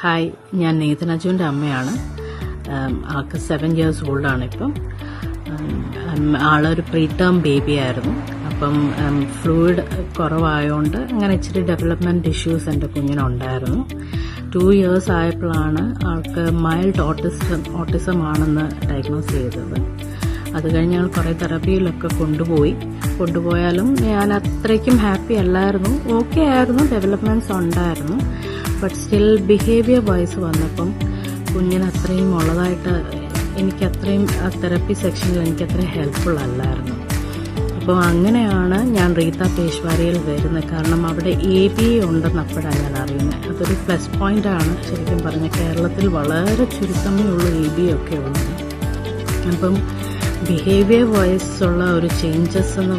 Hi, ഞാൻ Nathan അജുവിൻ്റെ അമ്മയാണ്. ആൾക്ക് 7 years ഓൾഡാണ് ഇപ്പം. ആളൊരു പ്രീ ടേം ബേബി ആയിരുന്നു. അപ്പം ഫ്ലൂയിഡ് കുറവായതുകൊണ്ട് അങ്ങനെ ഇച്ചിരി ഡെവലപ്മെൻറ്റ് ഇഷ്യൂസ് എൻ്റെ കുഞ്ഞിനുണ്ടായിരുന്നു. 2 years ആയപ്പോഴാണ് ആൾക്ക് മൈൽഡ് ഓട്ടിസം ആണെന്ന് ഡയഗ്നോസ് ചെയ്തത്. അത് കഴിഞ്ഞ് ഞങ്ങൾ കുറേ തെറപ്പിയിലൊക്കെ കൊണ്ടുപോയാലും ഞാൻ അത്രയ്ക്കും ഹാപ്പി അല്ലായിരുന്നു. ഓക്കെ ആയിരുന്നു, ഡെവലപ്മെൻറ്റ്സ് ഉണ്ടായിരുന്നു. ബട്ട് സ്റ്റിൽ ബിഹേവിയർ വൈസ് വന്നപ്പം കുഞ്ഞിന് അത്രയും ഉള്ളതായിട്ട് എനിക്കത്രയും ആ തെറപ്പി സെക്ഷനിൽ എനിക്കത്രയും ഹെൽപ്ഫുൾ അല്ലായിരുന്നു. അപ്പോൾ അങ്ങനെയാണ് ഞാൻ റീത്ത പേശ്വാരിയിൽ വരുന്നത്. കാരണം അവിടെ ABA ഉണ്ടെന്ന് അപ്പോഴാണ് ഞാൻ അറിയുന്നത്. അതൊരു പ്ലസ് പോയിൻ്റാണ്. ശരിക്കും പറഞ്ഞാൽ കേരളത്തിൽ വളരെ ചുരുക്കമേ ഉള്ളൂ ABA ഒക്കെ ഉള്ളത്. അപ്പം ബിഹേവിയർ വൈസ് ഉള്ള ഒരു ചേഞ്ചസ് എന്ന്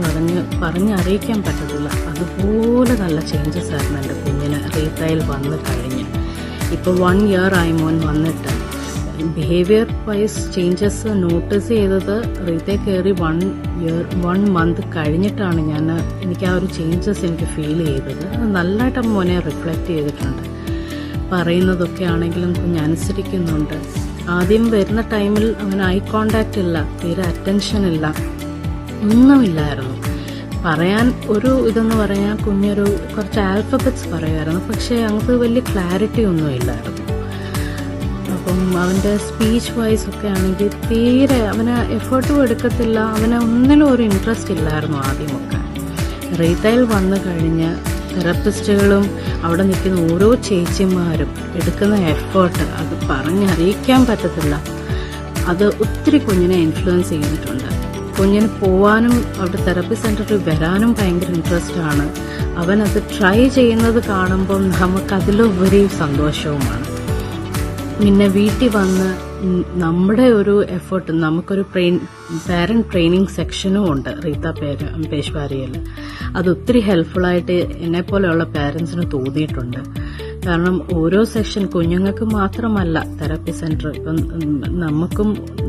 പറഞ്ഞറിയിക്കാൻ പറ്റത്തില്ല. അതുപോലെ നല്ല ചേഞ്ചസ് ആയിരുന്നു എൻ്റെ കുഞ്ഞിന് റീത്തയിൽ വന്ന് കഴിഞ്ഞ്. ഇപ്പോൾ 1 year ആയി മോൻ വന്നിട്ട്. ബിഹേവിയർ വൈസ് ചേഞ്ചസ് നോട്ടീസ് ചെയ്തത് റീത്തയിൽ കയറി 1 month കഴിഞ്ഞിട്ടാണ് എനിക്ക് ആ ഒരു ചേഞ്ചസ് എനിക്ക് ഫീൽ ചെയ്തത്. അത് നല്ലതായിട്ട് മോനെ റിഫ്ലക്റ്റ് ചെയ്തിട്ടുണ്ട്. പറയുന്നതൊക്കെ ആണെങ്കിലും കുഞ്ഞ് അനുസരിക്കുന്നുണ്ട്. ആദ്യം വരുന്ന ടൈമിൽ അവന് ഐ കോണ്ടാക്റ്റ് ഇല്ല, തീരെ അറ്റൻഷൻ ഇല്ല, ഒന്നുമില്ലായിരുന്നു. പറയാൻ ഒരു ഇതെന്ന് പറഞ്ഞാൽ കുഞ്ഞൊരു കുറച്ച് ആൽഫബറ്റ്സ് പറയുമായിരുന്നു, പക്ഷേ അങ്ങനത്തെ വലിയ ക്ലാരിറ്റി ഒന്നും ഇല്ലായിരുന്നു. അപ്പം അവൻ്റെ സ്പീച്ച് വൈസ് ഒക്കെ ആണെങ്കിൽ തീരെ അവന് എഫേർട്ടും എടുക്കത്തില്ല, അവന് ഒന്നിലും ഒരു ഇൻട്രസ്റ്റ് ഇല്ലായിരുന്നു ആദ്യമൊക്കെ. റീത്തയിൽ വന്നു കഴിഞ്ഞ് തെറപ്പിസ്റ്റുകളും അവിടെ നിൽക്കുന്ന ഓരോ ചേച്ചിമാരും എടുക്കുന്ന എഫേർട്ട് അത് പറഞ്ഞറിയിക്കാൻ പറ്റത്തില്ല. അത് ഒത്തിരി കുഞ്ഞിനെ ഇൻഫ്ലുവൻസ് ചെയ്തിട്ടുണ്ട്. കുഞ്ഞിന് പോവാനും അവിടെ തെറപ്പി സെൻറ്ററിൽ വരാനും ഭയങ്കര ഇൻട്രസ്റ്റ് ആണ്. അവനത് ട്രൈ ചെയ്യുന്നത് കാണുമ്പം നമുക്കതിലുപരി സന്തോഷവുമാണ്. പിന്നെ വീട്ടിൽ വന്ന് നമ്മുടെ ഒരു എഫേർട്ട്, നമുക്കൊരു പാരന്റ് ട്രെയിനിങ് സെക്ഷനും ഉണ്ട് റീത്ത പേശ്വാരിയിൽ. അത് ഒത്തിരി ഹെൽപ്ഫുള്ളായിട്ട് എന്നെപ്പോലെയുള്ള പാരൻസിന് തോന്നിയിട്ടുണ്ട്. കാരണം ഓരോ സെക്ഷൻ കുഞ്ഞുങ്ങൾക്ക് മാത്രമല്ല തെറപ്പി സെൻറ്റർ. ഇപ്പം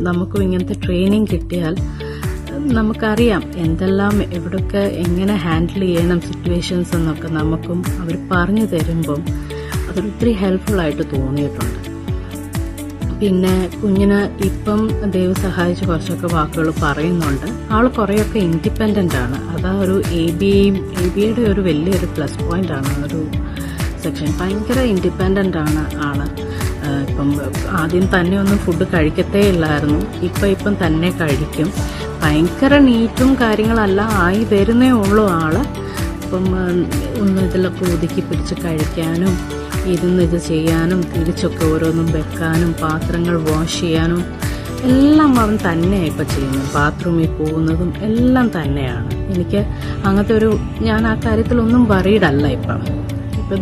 നമുക്കും ഇങ്ങനത്തെ ട്രെയിനിങ് കിട്ടിയാൽ നമുക്കറിയാം എന്തെല്ലാം എവിടെയൊക്കെ എങ്ങനെ ഹാൻഡിൽ ചെയ്യണം സിറ്റുവേഷൻസ് എന്നൊക്കെ നമുക്കും അവർ പറഞ്ഞു തരുമ്പം അതൊത്തിരി ഹെൽപ്ഫുള്ളായിട്ട് തോന്നിയിട്ടുണ്ട്. പിന്നെ കുഞ്ഞിന് ഇപ്പം ദൈവം സഹായിച്ച് കുറച്ചൊക്കെ വാക്കുകൾ പറയുന്നുണ്ട്. ആൾ കുറേയൊക്കെ ഇൻഡിപെൻഡൻ്റ് ആണ്. അതാ ഒരു ABAയുടെ ഒരു വലിയൊരു പ്ലസ് പോയിന്റ് ആണ്. ഒരു സെക്ഷൻ ഭയങ്കര ഇൻഡിപെൻഡൻ്റ് ആണ് ആള്. ഇപ്പം ആദ്യം തന്നെ ഒന്നും ഫുഡ് കഴിക്കത്തേ ഇല്ലായിരുന്നു. ഇപ്പം തന്നെ കഴിക്കും. ഭയങ്കര നീറ്റും കാര്യങ്ങളെല്ലാം ആയി വരുന്നേ ഉള്ളൂ ആള്. അപ്പം ഒന്ന് ഇതിലൊക്കെ ഒതുക്കി പിടിച്ച് കഴിക്കാനും ഇരുന്ന് ഇത് ചെയ്യാനും തിരിച്ചൊക്കെ ഓരോന്നും വെക്കാനും പാത്രങ്ങൾ വാഷ് ചെയ്യാനും എല്ലാം അവൻ തന്നെയാണ് ഇപ്പം ചെയ്യുന്നത്. ബാത്റൂമിൽ പോകുന്നതും എല്ലാം തന്നെയാണ്. എനിക്ക് അങ്ങനത്തെ ഞാൻ ആ കാര്യത്തിലൊന്നും വറീഡല്ല. ഇപ്പം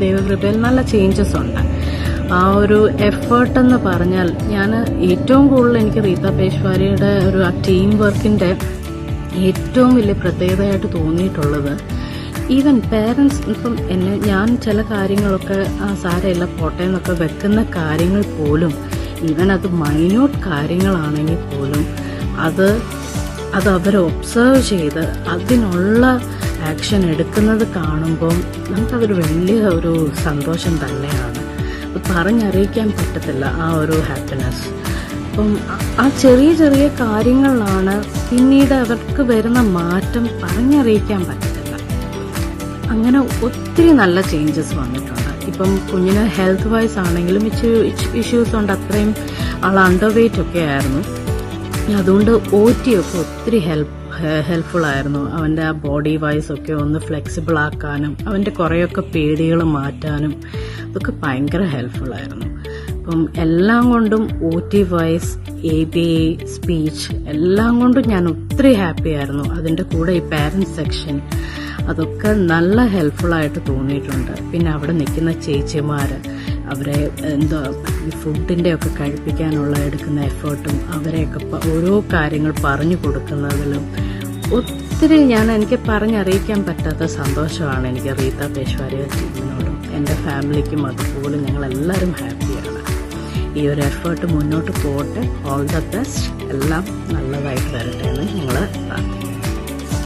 ദൈവകൃപയിൽ നല്ല ചേഞ്ചസ് ഉണ്ട്. ആ ഒരു എഫേർട്ടെന്ന് പറഞ്ഞാൽ ഞാൻ ഏറ്റവും കൂടുതൽ എനിക്ക് റീത്ത പേശ്വാരിയുടെ ഒരു ആ ടീം വർക്കിൻ്റെ ഏറ്റവും വലിയ പ്രത്യേകതയായിട്ട് തോന്നിയിട്ടുള്ളത്, ഈവൻ പേരൻസ് ഇപ്പം ഞാൻ ചില കാര്യങ്ങളൊക്കെ സാരമില്ല പോട്ടെ എന്നൊക്കെ വെക്കുന്ന കാര്യങ്ങൾ പോലും, ഈവൻ അത് മൈന്യൂട്ട് കാര്യങ്ങളാണെങ്കിൽ പോലും അത് അവർ ഒബ്സർവ് ചെയ്ത് അതിനുള്ള ആക്ഷൻ എടുക്കുന്നത് കാണുമ്പോൾ നമുക്കതൊരു വലിയ ഒരു സന്തോഷം തന്നെയാണ്. പറഞ്ഞറിയിക്കാൻ പറ്റത്തില്ല ആ ഒരു ഹാപ്പിനെസ്. അപ്പം ആ ചെറിയ ചെറിയ കാര്യങ്ങളിലാണ് പിന്നീട് അവർക്ക് വരുന്ന മാറ്റം പറഞ്ഞറിയിക്കാൻ പറ്റത്തില്ല. അങ്ങനെ ഒത്തിരി നല്ല ചേഞ്ചസ് വന്നിട്ടുണ്ട്. ഇപ്പം കുഞ്ഞിന് ഹെൽത്ത് വൈസ് ആണെങ്കിലും ഇഷ്യൂസ് ഉണ്ട്. അത്രയും ആൾ അണ്ടർ വെയ്റ്റ് ഒക്കെ ആയിരുന്നു. അതുകൊണ്ട് OT ഒക്കെ ഒത്തിരി ഹെൽപ്ഫുൾ ആയിരുന്നു. അവൻ്റെ ആ ബോഡി വൈസ് ഒക്കെ ഒന്ന് ഫ്ലെക്സിബിൾ ആക്കാനും അവൻ്റെ കുറേയൊക്കെ പേടികൾ മാറ്റാനും അതൊക്കെ ഭയങ്കര ഹെൽപ്ഫുൾ ആയിരുന്നു. അപ്പം എല്ലാം കൊണ്ടും OT വൈസ് ABA സ്പീച്ച് എല്ലാം കൊണ്ടും ഞാൻ ഒത്തിരി ഹാപ്പി ആയിരുന്നു. അതിൻ്റെ കൂടെ ഈ പാരന്റ് സെക്ഷൻ അതൊക്കെ നല്ല ഹെൽപ്ഫുള്ളായിട്ട് തോന്നിയിട്ടുണ്ട്. പിന്നെ അവിടെ നിൽക്കുന്ന ചേച്ചിമാർ അവരെ ഈ ഫുഡിൻ്റെ ഒക്കെ കഴിപ്പിക്കാനുള്ള എടുക്കുന്ന എഫേർട്ടും അവരെയൊക്കെ ഓരോ കാര്യങ്ങൾ പറഞ്ഞു കൊടുക്കുന്നതിലും ഒത്തിരി എനിക്ക് പറഞ്ഞറിയിക്കാൻ പറ്റാത്ത സന്തോഷമാണ് എനിക്ക് റീത്ത പേശ്വാരിയുടെ ടീമിനോടും എൻ്റെ ഫാമിലിക്കും. അതുപോലെ ഞങ്ങളെല്ലാവരും ഹാപ്പിയാണ്. ഈ ഒരു എഫേർട്ട് മുന്നോട്ട് പോകട്ടെ. All the best. എല്ലാം നല്ലതായിട്ട് വരട്ടെ എന്ന് ഞങ്ങൾ പ്രാർത്ഥിക്കുന്നു.